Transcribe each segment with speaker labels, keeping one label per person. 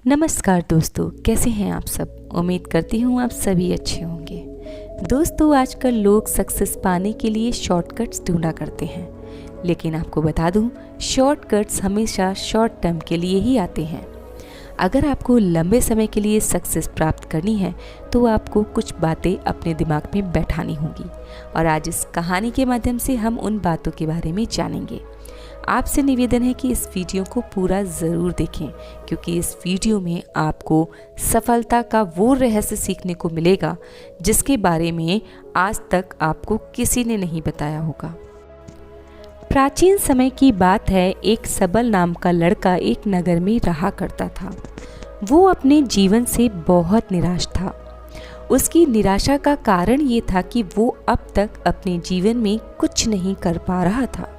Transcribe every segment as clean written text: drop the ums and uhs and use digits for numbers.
Speaker 1: नमस्कार दोस्तों, कैसे हैं आप सब। उम्मीद करती हूँ आप सभी अच्छे होंगे। दोस्तों, आजकल लोग सक्सेस पाने के लिए शॉर्टकट्स ढूंढा करते हैं, लेकिन आपको बता दूँ, शॉर्टकट्स हमेशा शॉर्ट टर्म के लिए ही आते हैं। अगर आपको लंबे समय के लिए सक्सेस प्राप्त करनी है तो आपको कुछ बातें अपने दिमाग में बैठानी होंगी, और आज इस कहानी के माध्यम से हम उन बातों के बारे में जानेंगे। आपसे निवेदन है कि इस वीडियो को पूरा ज़रूर देखें, क्योंकि इस वीडियो में आपको सफलता का वो रहस्य सीखने को मिलेगा जिसके बारे में आज तक आपको किसी ने नहीं बताया होगा। प्राचीन समय की बात है। एक सबल नाम का लड़का एक नगर में रहा करता था। वो अपने जीवन से बहुत निराश था। उसकी निराशा का कारण ये था कि वो अब तक अपने जीवन में कुछ नहीं कर पा रहा था।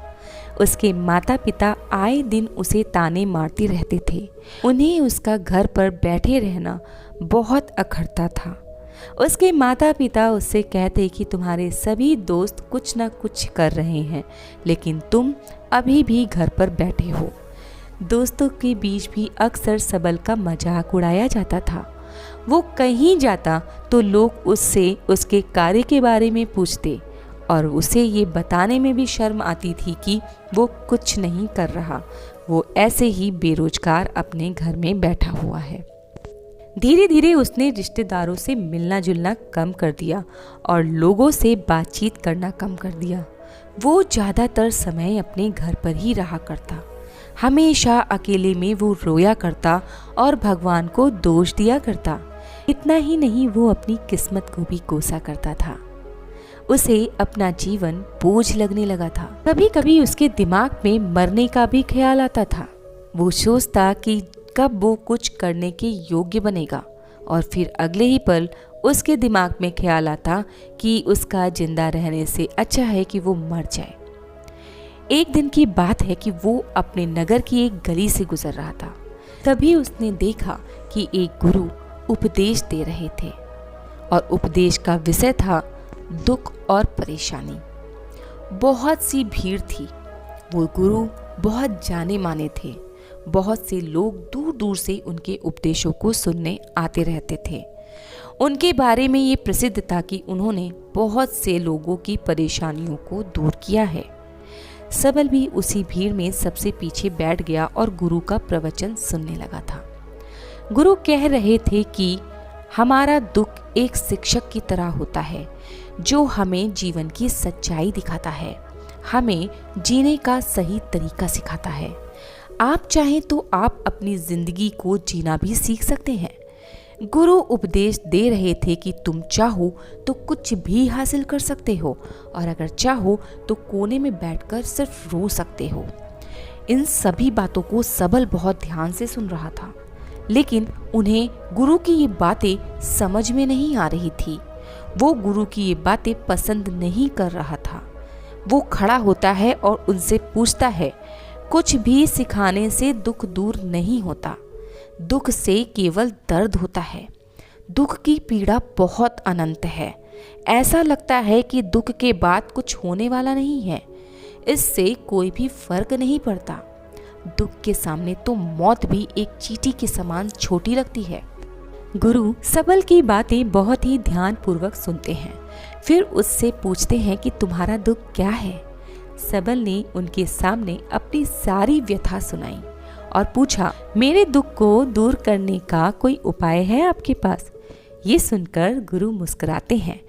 Speaker 1: उसके माता पिता आए दिन उसे ताने मारते रहते थे। उन्हें उसका घर पर बैठे रहना बहुत अखरता था। उसके माता पिता उससे कहते कि तुम्हारे सभी दोस्त कुछ ना कुछ कर रहे हैं, लेकिन तुम अभी भी घर पर बैठे हो। दोस्तों के बीच भी अक्सर सबल का मजाक उड़ाया जाता था। वो कहीं जाता तो लोग उससे उसके कार्य के बारे में पूछते, और उसे ये बताने में भी शर्म आती थी कि वो कुछ नहीं कर रहा, वो ऐसे ही बेरोजगार अपने घर में बैठा हुआ है। धीरे धीरे उसने रिश्तेदारों से मिलना जुलना कम कर दिया और लोगों से बातचीत करना कम कर दिया। वो ज़्यादातर समय अपने घर पर ही रहा करता। हमेशा अकेले में वो रोया करता और भगवान को दोष दिया करता। इतना ही नहीं, वो अपनी किस्मत को भी कोसा करता था। उसे अपना जीवन बोझ लगने लगा था। कभी कभी उसके दिमाग में मरने का भी ख्याल आता था। वो सोचता कि कब वो कुछ करने के योग्य बनेगा, और फिर अगले ही पल उसके दिमाग में ख्याल आता कि उसका जिंदा रहने से अच्छा है कि वो मर जाए। एक दिन की बात है कि वो अपने नगर की एक गली से गुजर रहा था। तभी उसने देखा कि एक गुरु उपदेश दे रहे थे, और उपदेश का विषय था दुख और परेशानी। बहुत सी भीड़ थी। वो गुरु बहुत जाने माने थे। बहुत से लोग दूर दूर से उनके उपदेशों को सुनने आते रहते थे। उनके बारे में ये प्रसिद्ध था कि उन्होंने बहुत से लोगों की परेशानियों को दूर किया है। सबल भी उसी भीड़ में सबसे पीछे बैठ गया और गुरु का प्रवचन सुनने लगा था। गुरु कह रहे थे कि हमारा दुख एक शिक्षक की तरह होता है, जो हमें जीवन की सच्चाई दिखाता है, हमें जीने का सही तरीका सिखाता है। आप चाहें तो आप अपनी जिंदगी को जीना भी सीख सकते हैं। गुरु उपदेश दे रहे थे कि तुम चाहो तो कुछ भी हासिल कर सकते हो, और अगर चाहो तो कोने में बैठकर सिर्फ रो सकते हो। इन सभी बातों को सबल बहुत ध्यान से सुन रहा था, लेकिन उन्हें गुरु की ये बातें समझ में नहीं आ रही थी। वो गुरु की ये बातें पसंद नहीं कर रहा था। वो खड़ा होता है और उनसे पूछता है, कुछ भी सिखाने से दुख दूर नहीं होता। दुख से केवल दर्द होता है। दुख की पीड़ा बहुत अनंत है। ऐसा लगता है कि दुख के बाद कुछ होने वाला नहीं है। इससे कोई भी फर्क नहीं पड़ता। दुख के सामने तो मौत भी एक चींटी के समान छोटी लगती है। गुरु सबल की बातें बहुत ही ध्यानपूर्वक सुनते हैं। फिर उससे पूछते हैं कि तुम्हारा दुख क्या है। सबल ने उनके सामने अपनी सारी व्यथा सुनाई और पूछा, मेरे दुख को दूर करने का कोई उपाय है आपके पास। ये सुनकर गुरु मुस्कुराते हैं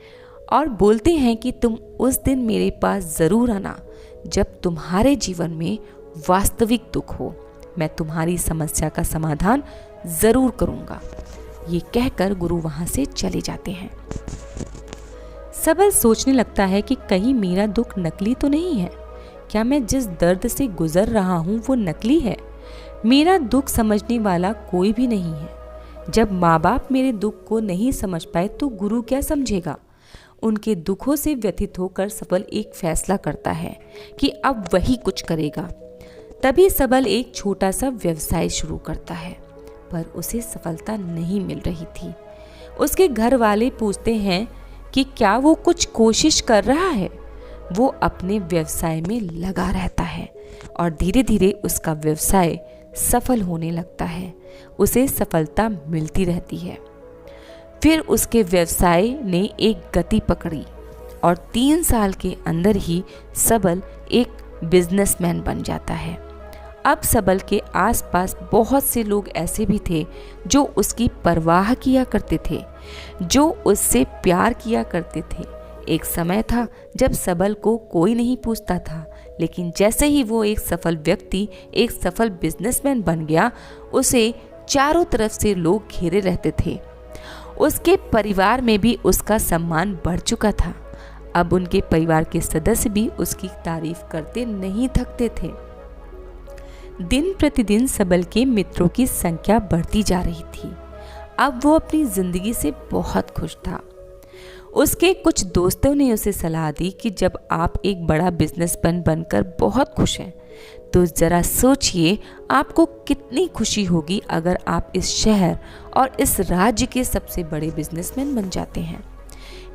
Speaker 1: और बोलते हैं कि तुम उस दिन मेरे पास जरूर आना जब तुम्हारे जीवन में वास्तविक दुख हो। मैं तुम्हारी समस्या का समाधान जरूर करूंगा। ये कहकर गुरु वहां से चले जाते हैं। सबल सोचने लगता है कि कहीं मेरा दुख नकली तो नहीं है। क्या मैं जिस दर्द से गुजर रहा हूँ वो नकली है? मेरा दुख समझने वाला कोई भी नहीं है। जब माँ बाप मेरे दुख को नहीं समझ पाए तो गुरु क्या समझेगा? उनके दुखों से व्यथित होकर सबल एक फैसला करता है कि अब वही कुछ करेगा। तभी सबल एक छोटा सा व्यवसाय शुरू करता है, पर उसे सफलता नहीं मिल रही थी। उसके घर वाले पूछते हैं कि क्या वो कुछ कोशिश कर रहा है। वो अपने व्यवसाय में लगा रहता है और धीरे धीरे उसका व्यवसाय सफल होने लगता है, उसे सफलता मिलती रहती है। फिर उसके व्यवसाय ने एक गति पकड़ी और 3 साल के अंदर ही सबल एक बिजनेसमैन बन जाता है। अब सबल के आसपास बहुत से लोग ऐसे भी थे जो उसकी परवाह किया करते थे, जो उससे प्यार किया करते थे। एक समय था जब सबल को कोई नहीं पूछता था, लेकिन जैसे ही वो एक सफल व्यक्ति, एक सफल बिजनेसमैन बन गया, उसे चारों तरफ से लोग घेरे रहते थे। उसके परिवार में भी उसका सम्मान बढ़ चुका था। अब उनके परिवार के सदस्य भी उसकी तारीफ करते नहीं थकते थे। दिन प्रतिदिन सबल के मित्रों की संख्या बढ़ती जा रही थी। अब वो अपनी जिंदगी से बहुत खुश था। उसके कुछ दोस्तों ने उसे सलाह दी कि जब आप एक बड़ा बिजनेसमैन बनकर बहुत खुश हैं, तो ज़रा सोचिए आपको कितनी खुशी होगी अगर आप इस शहर और इस राज्य के सबसे बड़े बिजनेसमैन बन जाते हैं।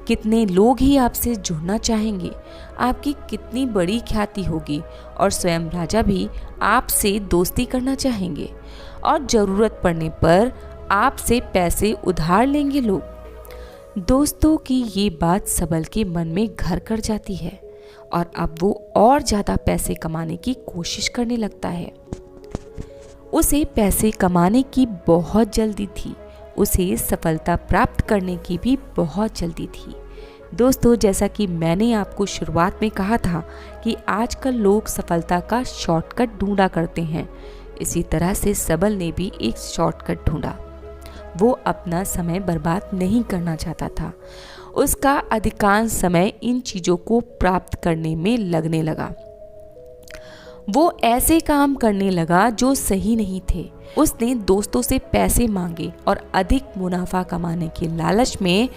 Speaker 1: कितने लोग ही आपसे जुड़ना चाहेंगे, आपकी कितनी बड़ी ख्याति होगी और स्वयं राजा भी आपसे दोस्ती करना चाहेंगे और ज़रूरत पड़ने पर आपसे पैसे उधार लेंगे लोग। दोस्तों की ये बात सबल के मन में घर कर जाती है और अब वो और ज़्यादा पैसे कमाने की कोशिश करने लगता है। उसे पैसे कमाने की बहुत जल्दी थी, उसे सफलता प्राप्त करने की भी बहुत जल्दी थी। दोस्तों, जैसा कि मैंने आपको शुरुआत में कहा था कि आजकल लोग सफलता का शॉर्टकट ढूंढा करते हैं, इसी तरह से सबल ने भी एक शॉर्टकट ढूंढा। वो अपना समय बर्बाद नहीं करना चाहता था। उसका अधिकांश समय इन चीज़ों को प्राप्त करने में लगने लगा। वो ऐसे काम करने लगा जो सही नहीं थे। उसने दोस्तों से पैसे मांगे और अधिक मुनाफा कमाने के लालच में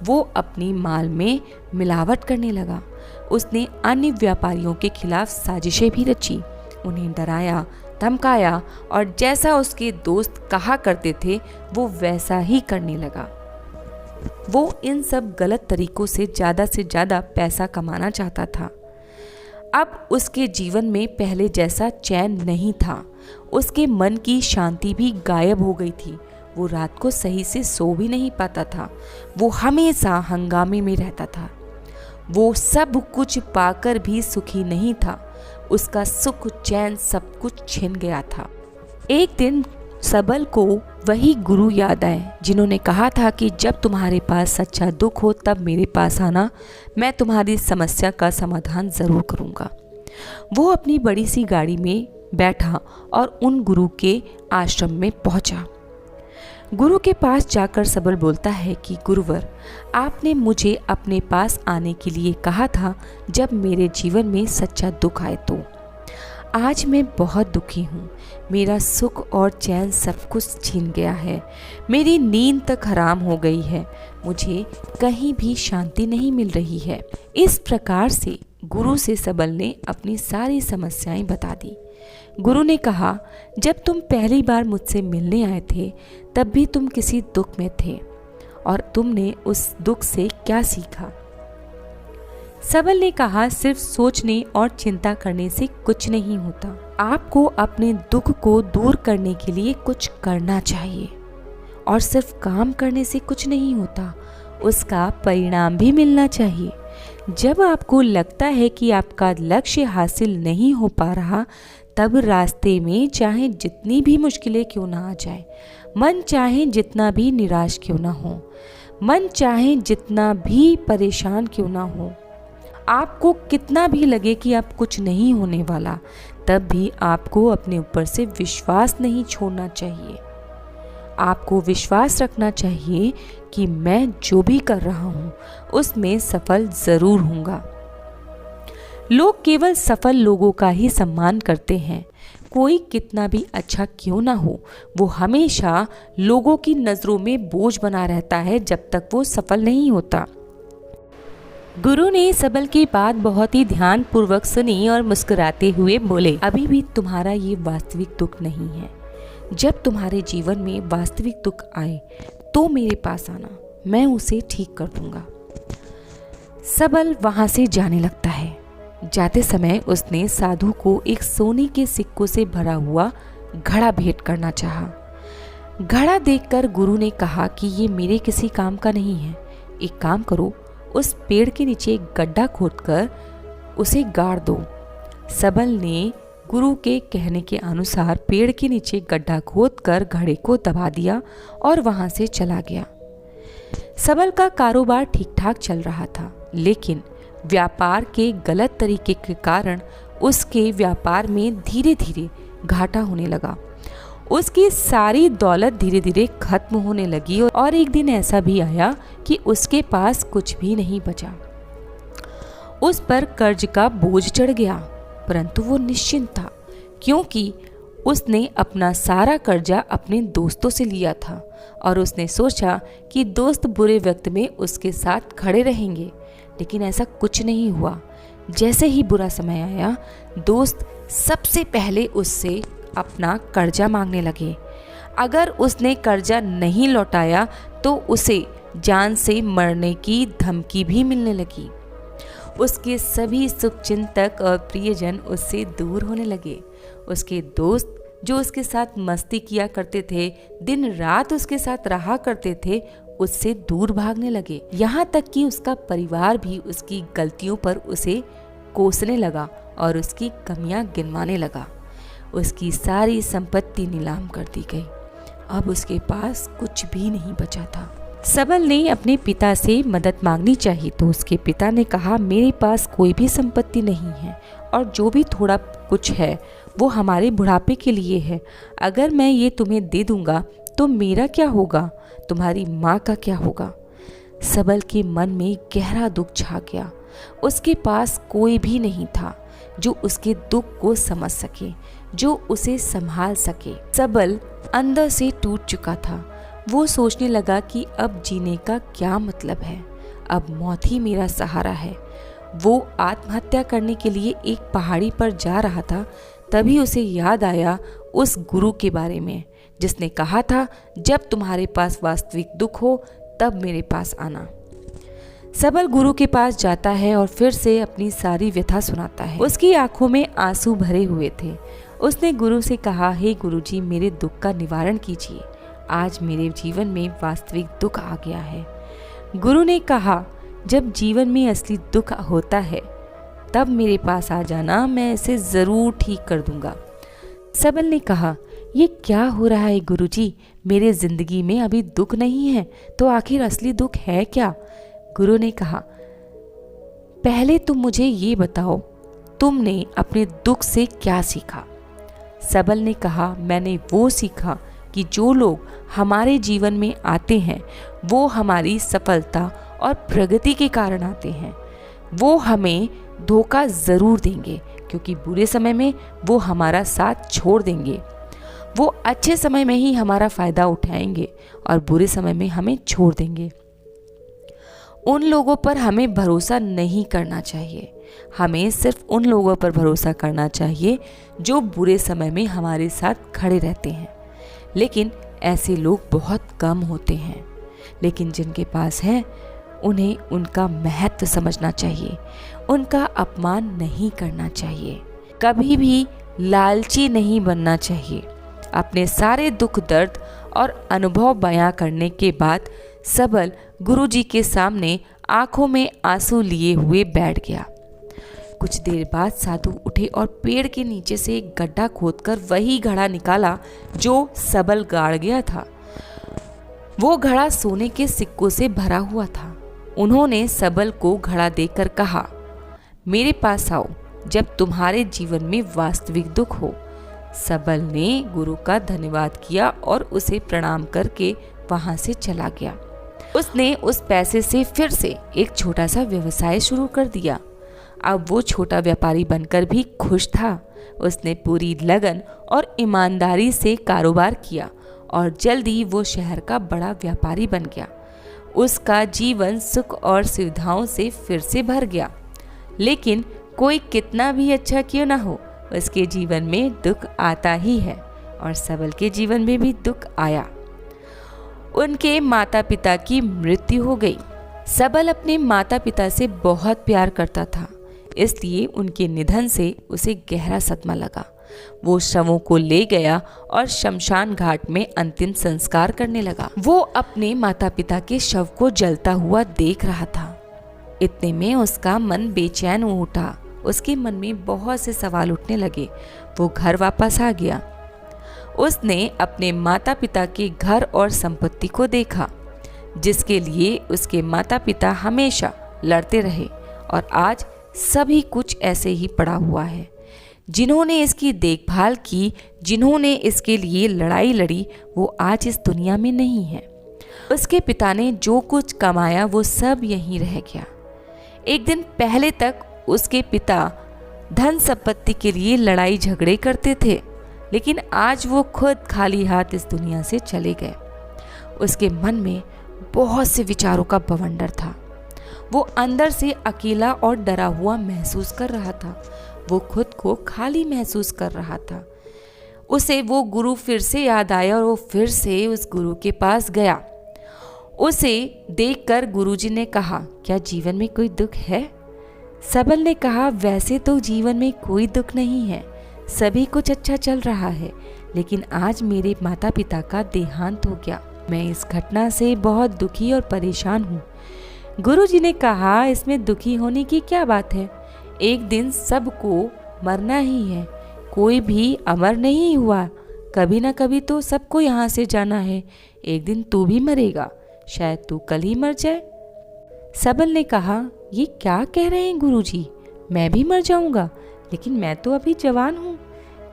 Speaker 1: वो अपनी माल में मिलावट करने लगा। उसने अन्य व्यापारियों के खिलाफ साजिशें भी रची, उन्हें डराया, धमकाया और जैसा उसके दोस्त कहा करते थे वो वैसा ही करने लगा। वो इन सब गलत तरीकों से ज़्यादा पैसा कमाना चाहता था। अब उसके जीवन में पहले जैसा चैन नहीं था। उसके मन की शांति भी गायब हो गई थी। वो रात को सही से सो भी नहीं पाता था। वो हमेशा हंगामे में रहता था। वो सब कुछ पाकर भी सुखी नहीं था। उसका सुख चैन सब कुछ छिन गया था। एक दिन सबल को वही गुरु याद आए जिन्होंने कहा था कि जब तुम्हारे पास सच्चा दुख हो तब मेरे पास आना, मैं तुम्हारी समस्या का समाधान ज़रूर करूँगा। वो अपनी बड़ी सी गाड़ी में बैठा और उन गुरु के आश्रम में पहुँचा। गुरु के पास जाकर सबल बोलता है कि गुरुवर, आपने मुझे अपने पास आने के लिए कहा था जब मेरे जीवन में सच्चा दुख आए तो। आज मैं बहुत दुखी हूँ। मेरा सुख और चैन सब कुछ छीन गया है। मेरी नींद तक हराम हो गई है। मुझे कहीं भी शांति नहीं मिल रही है। इस प्रकार से गुरु से सबल ने अपनी सारी समस्याएं बता दी। गुरु ने कहा, जब तुम पहली बार मुझसे मिलने आए थे तब भी तुम किसी दुख में थे और तुमने उस दुख से क्या सीखा? सबल ने कहा, सिर्फ सोचने और चिंता करने से कुछ नहीं होता। आपको अपने दुख को दूर करने के लिए कुछ करना चाहिए और सिर्फ काम करने से कुछ नहीं होता, उसका परिणाम भी मिलना चाहिए। जब आपको लगता है कि आपका लक्ष्य हासिल नहीं हो पा रहा, तब रास्ते में चाहे जितनी भी मुश्किलें क्यों ना आ जाए, मन चाहे जितना भी निराश क्यों ना हो, मन चाहे जितना भी परेशान क्यों ना हो, आपको कितना भी लगे कि अब कुछ नहीं होने वाला, तब भी आपको अपने ऊपर से विश्वास नहीं छोड़ना चाहिए। आपको विश्वास रखना चाहिए कि मैं जो भी कर रहा हूँ उसमें सफल ज़रूर होऊंगा। लोग केवल सफल लोगों का ही सम्मान करते हैं। कोई कितना भी अच्छा क्यों ना हो, वो हमेशा लोगों की नज़रों में बोझ बना रहता है जब तक वो सफल नहीं होता। गुरु ने सबल की बात बहुत ही ध्यान पूर्वक सुनी और मुस्कुराते हुए बोले, अभी भी तुम्हारा ये वास्तविक दुख नहीं है। जब तुम्हारे जीवन में वास्तविक दुख आए तो मेरे पास आना, मैं उसे ठीक कर दूंगा। सबल वहां से जाने लगता है। जाते समय उसने साधु को एक सोने के सिक्कों से भरा हुआ घड़ा भेंट करना चाहा। घड़ा देखकर गुरु ने कहा कि ये मेरे किसी काम का नहीं है। एक काम करो, उस पेड़ के नीचे एक गड्ढा खोदकर उसे गाड़ दो। सबल ने गुरु के कहने के अनुसार पेड़ के नीचे गड्ढा खोदकर घड़े को दबा दिया और वहां से चला गया। सबल का कारोबार ठीक ठाक चल रहा था, लेकिन व्यापार के गलत तरीके के कारण उसके व्यापार में धीरे धीरे घाटा होने लगा। उसकी सारी दौलत धीरे धीरे खत्म होने लगी और एक दिन ऐसा भी आया कि उसके पास कुछ भी नहीं बचा। उस पर कर्ज का बोझ चढ़ गया, परंतु वो निश्चिंत था, क्योंकि उसने अपना सारा कर्जा अपने दोस्तों से लिया था और उसने सोचा कि दोस्त बुरे वक्त में उसके साथ खड़े रहेंगे। लेकिन ऐसा कुछ नहीं हुआ। जैसे ही बुरा समय आया, दोस्त सबसे पहले उससे अपना कर्जा मांगने लगे। अगर उसने कर्जा नहीं लौटाया तो उसे जान से मरने की धमकी भी मिलने लगी। उसके सभी शुभचिंतक और प्रियजन उससे दूर होने लगे। उसके दोस्त जो उसके साथ मस्ती किया करते थे, दिन रात उसके साथ रहा करते थे, उससे दूर भागने लगे। यहाँ तक कि उसका परिवार भी उसकी गलतियों पर उसे कोसने लगा और उसकी कमियां गिनवाने लगा। उसकी सारी संपत्ति नीलाम कर दी गई। अब उसके पास कुछ भी नहीं बचा था। सबल ने अपने पिता से मदद मांगनी चाहिए तो उसके पिता ने कहा, मेरे पास कोई भी संपत्ति नहीं है और जो भी थोड़ा कुछ है वो हमारे बुढ़ापे के लिए है। अगर मैं ये तुम्हें दे दूंगा तो मेरा क्या होगा, तुम्हारी माँ का क्या होगा। सबल के मन में गहरा दुख छा गया। उसके पास कोई भी नहीं था जो उसके दुख को समझ सके, जो उसे संभाल सके। सबल अंदर से टूट चुका था। वो सोचने लगा कि अब जीने का क्या मतलब है, अब मौत ही मेरा सहारा है। वो आत्महत्या करने के लिए एक पहाड़ी पर जा रहा था, तभी उसे याद आया उस गुरु के बारे में जिसने कहा था, जब तुम्हारे पास वास्तविक दुख हो तब मेरे पास आना। सबल गुरु के पास जाता है और फिर से अपनी सारी व्यथा सुनाता है। उसकी आंखों में आंसू भरे हुए थे। उसने गुरु से कहा, हे गुरुजी, मेरे दुख का निवारण कीजिए। आज मेरे जीवन में वास्तविक दुख आ गया है। गुरु ने कहा, जब जीवन में असली दुख होता है तब मेरे पास आ जाना, मैं इसे जरूर ठीक कर दूंगा। सबल ने कहा, ये क्या हो रहा है गुरुजी, मेरे जिंदगी में अभी दुख नहीं है तो आखिर असली दुख है क्या। गुरु ने कहा, पहले तुम मुझे ये बताओ, तुमने अपने दुख से क्या सीखा। सबल ने कहा, मैंने वो सीखा कि जो लोग हमारे जीवन में आते हैं वो हमारी सफलता और प्रगति के कारण आते हैं। वो हमें धोखा ज़रूर देंगे, क्योंकि बुरे समय में वो हमारा साथ छोड़ देंगे। वो अच्छे समय में ही हमारा फ़ायदा उठाएंगे और बुरे समय में हमें छोड़ देंगे। उन लोगों पर हमें भरोसा नहीं करना चाहिए। हमें सिर्फ उन लोगों पर भरोसा करना चाहिए जो बुरे समय में हमारे साथ खड़े रहते हैं। लेकिन ऐसे लोग बहुत कम होते हैं, लेकिन जिनके पास है उन्हें उनका महत्व समझना चाहिए, उनका अपमान नहीं करना चाहिए, कभी भी लालची नहीं बनना चाहिए। अपने सारे दुख दर्द और अनुभव बयां करने के बाद सबल गुरुजी के सामने आंखों में आंसू लिए हुए बैठ गया। कुछ देर बाद साधु उठे और पेड़ के नीचे से एक गड्ढा खोदकर वही घड़ा निकाला जो सबल गाड़ गया था। वो घड़ा सोने के सिक्कों से भरा हुआ था। उन्होंने सबल को घड़ा देकर कहा, मेरे पास आओ जब तुम्हारे जीवन में वास्तविक दुख हो। सबल ने गुरु का धन्यवाद किया और उसे प्रणाम करके वहां से चला गया। उसने उस पैसे से फिर से एक छोटा सा व्यवसाय शुरू कर दिया। अब वो छोटा व्यापारी बनकर भी खुश था। उसने पूरी लगन और ईमानदारी से कारोबार किया और जल्दी वो शहर का बड़ा व्यापारी बन गया। उसका जीवन सुख और सुविधाओं से फिर से भर गया। लेकिन कोई कितना भी अच्छा क्यों ना हो, उसके जीवन में दुख आता ही है और सबल के जीवन में भी दुख आया। उनके माता पिता की मृत्यु हो गई। सबल अपने माता पिता से बहुत प्यार करता था, इसलिए उनके निधन से उसे गहरा सदमा लगा। वो शवों को ले गया और शमशान घाट में अंतिम संस्कार करने लगा। वो अपने माता पिता के शव को जलता हुआ देख रहा था। इतने में उसका मन बेचैन हो उठा। उसके मन में बहुत से सवाल उठने लगे। वो घर वापस आ गया। उसने अपने माता पिता के घर और संपत्ति को देखा, जिसके लिए उसके माता पिता हमेशा लड़ते रहे, और आज सभी कुछ ऐसे ही पड़ा हुआ है। जिन्होंने इसकी देखभाल की, जिन्होंने इसके लिए लड़ाई लड़ी, वो आज इस दुनिया में नहीं है। उसके पिता ने जो कुछ कमाया वो सब यहीं रह गया। एक दिन पहले तक उसके पिता धन संपत्ति के लिए लड़ाई झगड़े करते थे, लेकिन आज वो खुद खाली हाथ इस दुनिया से चले गए। उसके मन में बहुत से विचारों का बवंडर था। वो अंदर से अकेला और डरा हुआ महसूस कर रहा था। वो खुद को खाली महसूस कर रहा था। उसे वो गुरु फिर से याद आया और वो फिर से उस गुरु के पास गया। उसे देखकर गुरुजी ने कहा, क्या जीवन में कोई दुख है? सबल ने कहा, वैसे तो जीवन में कोई दुख नहीं है, सभी कुछ अच्छा चल रहा है, लेकिन आज मेरे माता पिता का देहांत हो गया। मैं इस घटना से बहुत दुखी और परेशान हूँ। गुरुजी ने कहा, इसमें दुखी होने की क्या बात है? एक दिन सबको मरना ही है, कोई भी अमर नहीं हुआ। कभी ना कभी तो सबको यहाँ से जाना है। एक दिन तू भी मरेगा, शायद तू कल ही मर जाए। सबल ने कहा, ये क्या कह रहे हैं गुरुजी? मैं भी मर जाऊंगा, लेकिन मैं तो अभी जवान हूँ।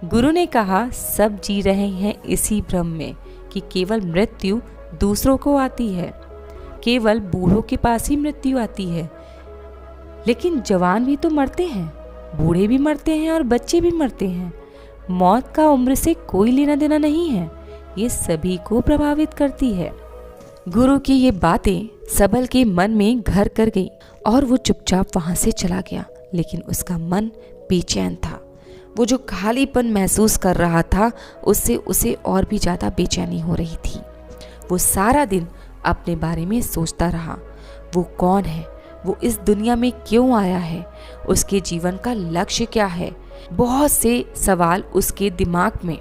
Speaker 1: गुरु ने कहा, सब जी रहे हैं इसी भ्रम में कि केवल मृत्यु दूसरों को आती है, केवल बूढ़ों के पास ही मृत्यु आती है। लेकिन जवान भी तो मरते हैं, बूढ़े भी मरते हैं और बच्चे भी मरते हैं। मौत का उम्र से कोई लेना देना नहीं है, ये सभी को प्रभावित करती है। गुरु की ये बातें सबल के मन में घर कर गई और वो चुपचाप वहां से चला गया। लेकिन उसका मन बेचैन था। वो जो खालीपन महसूस कर रहा था, उससे उसे और भी ज़्यादा बेचैनी हो रही थी। वो सारा दिन अपने बारे में सोचता रहा। वो कौन है? वो इस दुनिया में क्यों आया है? उसके जीवन का लक्ष्य क्या है? बहुत से सवाल उसके दिमाग में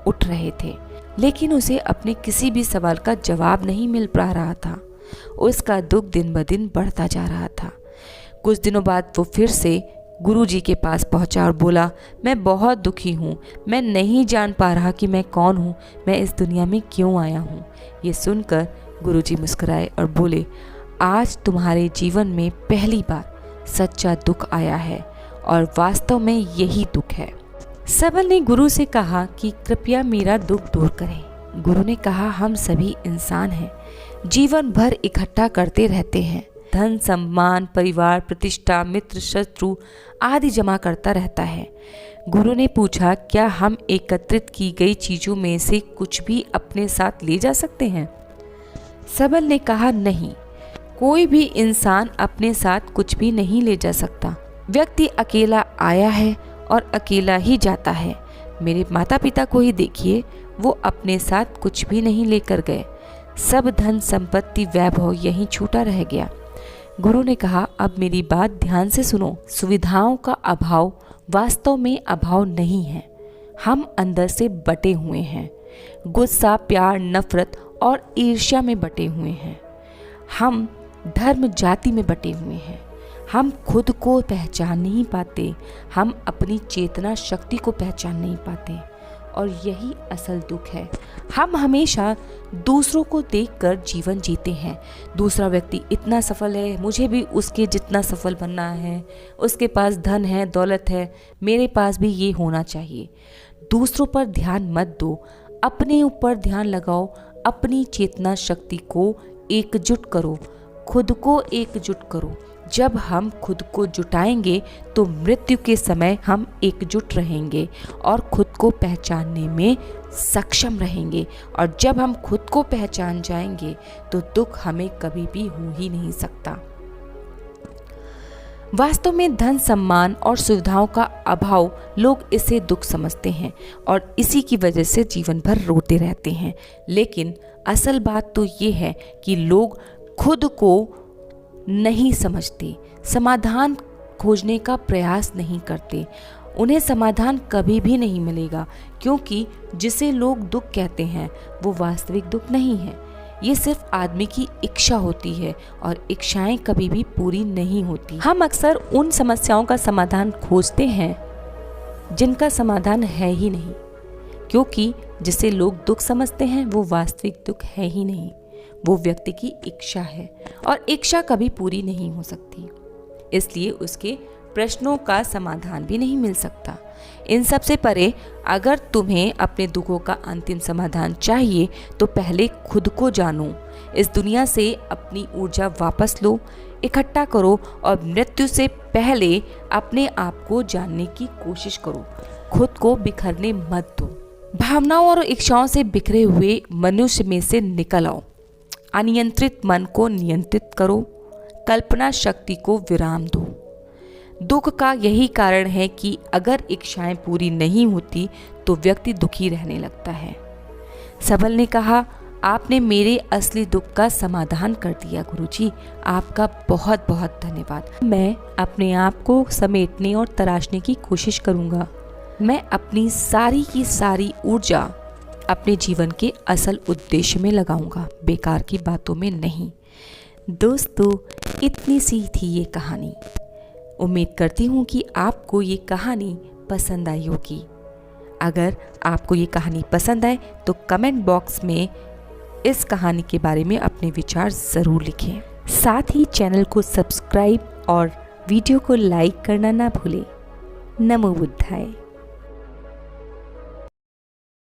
Speaker 1: उठ रहे थे, लेकिन उसे अपने किसी भी सवाल का जवाब नहीं मिल पा रहा था। उसका दुख दिन ब दिन बढ़ता जा रहा था। कुछ दिनों बाद वो फिर से गुरुजी के पास पहुंचा और बोला, मैं बहुत दुखी हूँ, मैं नहीं जान पा रहा कि मैं कौन हूँ, मैं इस दुनिया में क्यों आया हूँ। ये सुनकर गुरुजी मुस्कुराए और बोले, आज तुम्हारे जीवन में पहली बार सच्चा दुख आया है और वास्तव में यही दुख है। सबल ने गुरु से कहा कि कृपया मेरा दुख दूर करें। गुरु ने कहा, हम सभी इंसान हैं, जीवन भर इकट्ठा करते रहते हैं, धन, सम्मान, परिवार, प्रतिष्ठा, मित्र, शत्रु आदि जमा करता रहता है। गुरु ने पूछा, क्या हम एकत्रित की गई चीजों में से कुछ भी अपने साथ ले जा सकते हैं? सबल ने कहा, नहीं, कोई भी इंसान अपने साथ कुछ भी नहीं ले जा सकता। व्यक्ति अकेला आया है और अकेला ही जाता है। मेरे माता पिता को ही देखिए, वो अपने साथ कुछ भी नहीं लेकर गए। सब धन संपत्ति वैभव यहीं छूटा रह गया। गुरु ने कहा, अब मेरी बात ध्यान से सुनो। सुविधाओं का अभाव वास्तव में अभाव नहीं है। हम अंदर से बटे हुए हैं, गुस्सा, प्यार, नफरत और ईर्ष्या में बटे हुए हैं। हम धर्म, जाति में बटे हुए हैं। हम खुद को पहचान नहीं पाते, हम अपनी चेतना शक्ति को पहचान नहीं पाते, और यही असल दुख है। हम हमेशा दूसरों को देखकर जीवन जीते हैं। दूसरा व्यक्ति इतना सफल है, मुझे भी उसके जितना सफल बनना है, उसके पास धन है, दौलत है, मेरे पास भी ये होना चाहिए। दूसरों पर ध्यान मत दो, अपने ऊपर ध्यान लगाओ। अपनी चेतना शक्ति को एकजुट करो, खुद को एकजुट करो। जब हम खुद को जुटाएंगे तो मृत्यु के समय हम एकजुट रहेंगे और खुद को पहचानने में सक्षम रहेंगे। और जब हम खुद को पहचान जाएंगे तो दुख हमें कभी भी हो ही नहीं सकता। वास्तव में धन, सम्मान और सुविधाओं का अभाव, लोग इसे दुख समझते हैं और इसी की वजह से जीवन भर रोते रहते हैं। लेकिन असल बात तो ये है कि लोग खुद को नहीं समझते, समाधान खोजने का प्रयास नहीं करते। उन्हें समाधान कभी भी नहीं मिलेगा, क्योंकि जिसे लोग दुख कहते हैं वो वास्तविक दुख नहीं है। ये सिर्फ आदमी की इच्छा होती है और इच्छाएं कभी भी पूरी नहीं होती। हम अक्सर उन समस्याओं का समाधान खोजते हैं जिनका समाधान है ही नहीं, क्योंकि जिसे लोग दुख समझते हैं वो वास्तविक दुख है ही नहीं, वो व्यक्ति की इच्छा है और इच्छा कभी पूरी नहीं हो सकती, इसलिए उसके प्रश्नों का समाधान भी नहीं मिल सकता। इन सब से परे अगर तुम्हें अपने दुखों का अंतिम समाधान चाहिए तो पहले खुद को जानो, इस दुनिया से अपनी ऊर्जा वापस लो, इकट्ठा करो और मृत्यु से पहले अपने आप को जानने की कोशिश करो। खुद को बिखरने मत दो। भावनाओं और इच्छाओं से बिखरे हुए मनुष्य में से निकल आओ। अनियंत्रित मन को नियंत्रित करो, कल्पना शक्ति को विराम दो। दुख का यही कारण है कि अगर इच्छाएं पूरी नहीं होती तो व्यक्ति दुखी रहने लगता है। सबल ने कहा, आपने मेरे असली दुख का समाधान कर दिया गुरुजी, आपका बहुत बहुत धन्यवाद। मैं अपने आप को समेटने और तराशने की कोशिश करूंगा। मैं अपनी सारी की सारी ऊर्जा अपने जीवन के असल उद्देश्य में लगाऊंगा, बेकार की बातों में नहीं। दोस्तों, इतनी सी थी ये कहानी। उम्मीद करती हूँ कि आपको ये कहानी पसंद आई होगी। अगर आपको ये कहानी पसंद आए तो कमेंट बॉक्स में इस कहानी के बारे में अपने विचार ज़रूर लिखें। साथ ही चैनल को सब्सक्राइब और वीडियो को लाइक करना ना भूलें। नमो बुद्धाय।